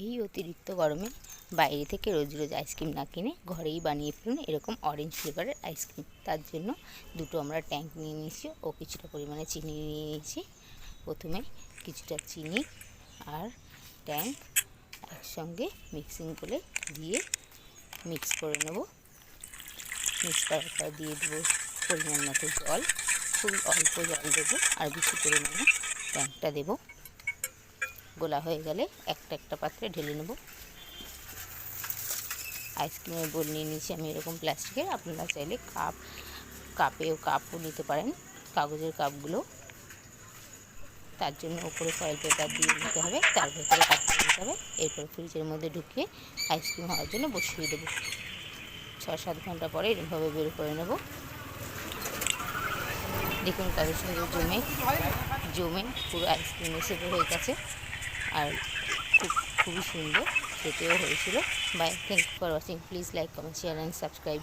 এই অতিরিক্ত গরমে বাইরে থেকে রোজ রোজ আইসক্রিম না কিনে ঘরেই বানিয়ে ফেলুন এরকম অরেঞ্জ ফ্লেভারের আইসক্রিম। তার জন্য দুটো আমরা ট্যাঙ্ক নিয়ে নিয়েছি ও কিছুটা পরিমাণে চিনি নিয়ে নিয়েছি। প্রথমে কিছুটা চিনি আর ট্যাঙ্ক একসঙ্গে মিক্সিং করে দিয়ে মিক্স করে নেব। মিক্স করার পর দিয়ে দেবো পরিমাণ মতো জল, খুব অল্প জল দেবো আর বেশি পরিমাণে ট্যাঙ্কটা দেবো। গোলা হয়ে গেলে একটা একটা পাত্রে ঢেলে নেব। আইসক্রিমের বোল নিয়ে নিয়েছি আমি এরকম প্লাস্টিকের, আপনারা চাইলে কাপও নিতে পারেন, কাগজের কাপগুলো। তার জন্য উপরে ফয়েল পেপার দিয়ে দিতে হবে, তার ভেতরে কাপটা দিতে হবে। এরপর ফ্রিজের মধ্যে ঢুকিয়ে আইসক্রিম হওয়ার জন্য বসিয়ে দেবো। 6-7 ঘন্টা পরে এরকমভাবে বের করে নেব। দেখুন কত সুন্দর জমে পুরো আইসক্রিম এসে হয়ে গেছে আর খুবই সুন্দর খেতেও হয়েছিল। Bye, thank you for watching. Please like, comment, share and subscribe.